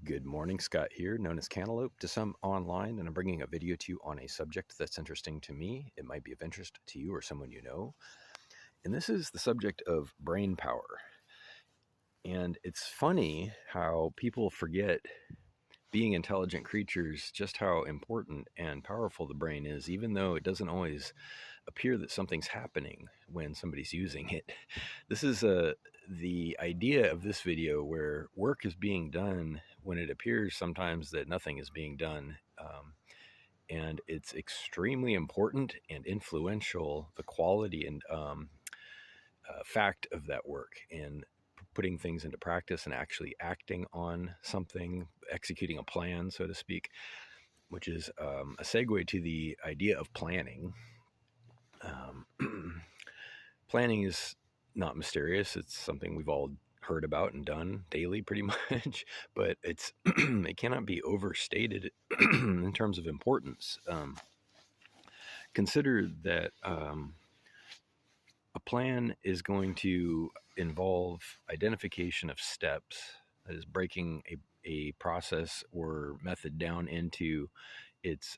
Good morning, Scott here, known as Cantaloupe to some online, and I'm bringing a video to you on a subject that's interesting to me. It might be of interest to you or someone you know. And this is the subject of brain power. And it's funny how people forget, being intelligent creatures, just how important and powerful the brain is, even though it doesn't always appear that something's happening when somebody's using it. This is the idea of this video, where work is being done when it appears sometimes that nothing is being done. And it's extremely important and influential, the quality and fact of that work, and putting things into practice and actually acting on something, executing a plan, so to speak, which is a segue to the idea of planning. Planning is not mysterious. It's something we've all heard about and done daily pretty much, but it cannot be overstated in terms of importance. Consider that a plan is going to involve identification of steps, that is, breaking a process or method down into its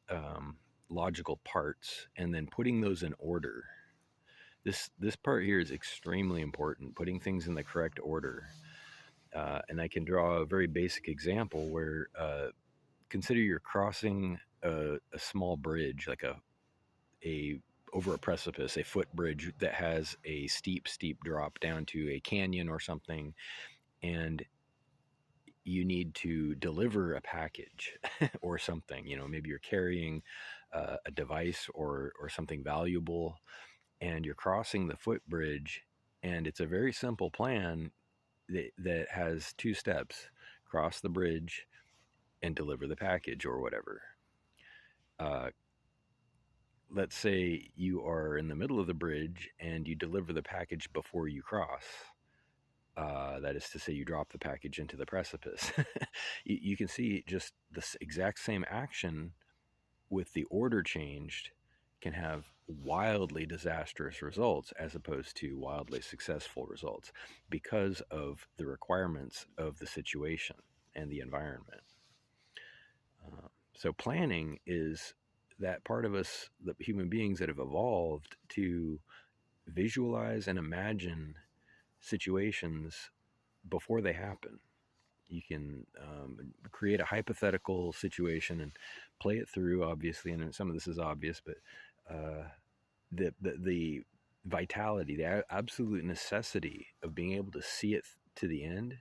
logical parts and then putting those in order. This part here is extremely important, putting things in the correct order. And I can draw a very basic example where consider you're crossing a small bridge, like a over a precipice, a footbridge that has a steep drop down to a canyon or something, and you need to deliver a package or something. Maybe you're carrying a device or something valuable, and you're crossing the footbridge, and it's a very simple plan that has two steps: cross the bridge and deliver the package or whatever. Let's say you are in the middle of the bridge and you deliver the package before you cross. That is to say, you drop the package into the precipice. You can see just the exact same action with the order changed can have wildly disastrous results as opposed to wildly successful results, because of the requirements of the situation and the environment. So planning is that part of us, the human beings that have evolved to visualize and imagine situations before they happen. You can create a hypothetical situation and play it through, obviously, and some of this is obvious, but the vitality, the absolute necessity of being able to see it to the end,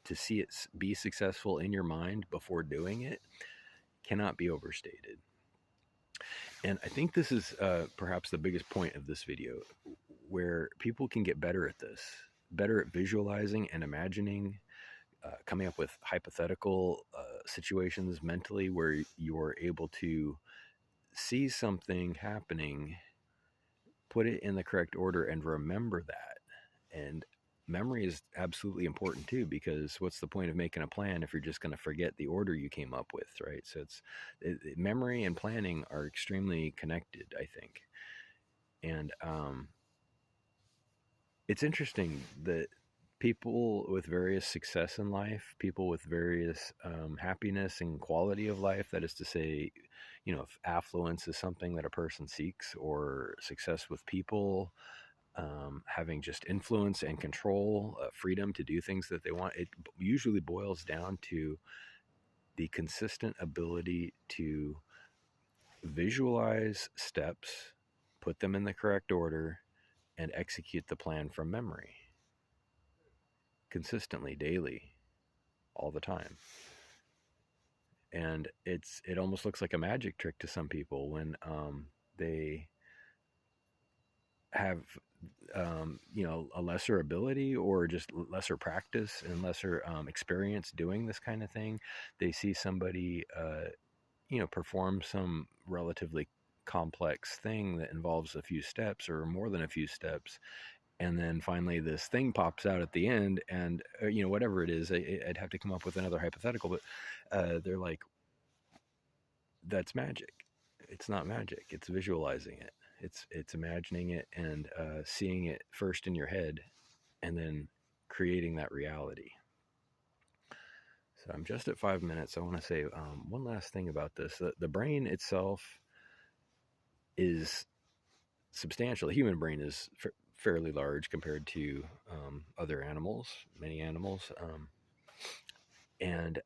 to see it be successful in your mind before doing it, cannot be overstated. And I think this is perhaps the biggest point of this video, where people can get better at this, better at visualizing and imagining, coming up with hypothetical situations mentally where you're able to see something happening, put it in the correct order, and remember that. And memory is absolutely important too, because what's the point of making a plan if you're just going to forget the order you came up with, right? So memory and planning are extremely connected, I think. And it's interesting that people with various success in life, people with various happiness and quality of life, that is to say, if affluence is something that a person seeks, or success with people, having just influence and control, freedom to do things that they want, it usually boils down to the consistent ability to visualize steps, put them in the correct order, and execute the plan from memory consistently, daily, all the time. And it almost looks like a magic trick to some people when they have a lesser ability, or just lesser practice and lesser experience doing this kind of thing. They see somebody perform some relatively complex thing that involves a few steps or more than a few steps, and then finally this thing pops out at the end, and whatever it is, I'd have to come up with another hypothetical, but they're like, that's magic. It's not magic. It's visualizing it. It's imagining it and seeing it first in your head, and then creating that reality. So I'm just at 5 minutes. I want to say one last thing about this. The brain itself is substantial. The human brain is fairly large compared to other animals, many animals. And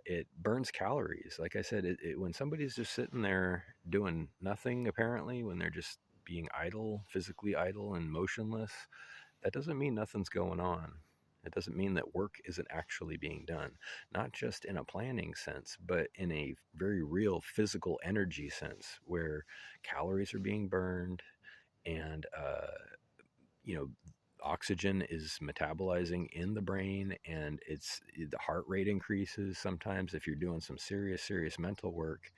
it burns calories. Like I said, when somebody's just sitting there doing nothing, apparently, when they're just being idle, physically idle and motionless, that doesn't mean nothing's going on. It doesn't mean that work isn't actually being done, not just in a planning sense, but in a very real physical energy sense where calories are being burned and, you know, oxygen is metabolizing in the brain, and the heart rate increases sometimes if you're doing some serious mental work.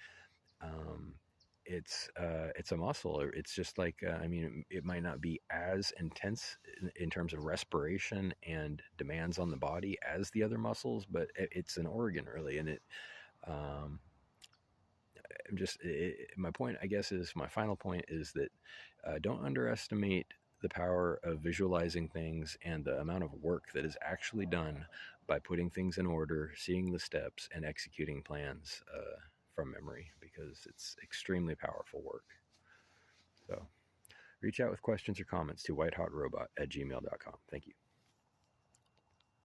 um, it's a muscle, or it's just like I mean, it might not be as intense in terms of respiration and demands on the body as the other muscles, but it's an organ really. And it um, my point, I guess, is my final point is that don't underestimate the power of visualizing things and the amount of work that is actually done by putting things in order, seeing the steps, and executing plans from memory, because it's extremely powerful work. So reach out with questions or comments to whitehotrobot@gmail.com. Thank you.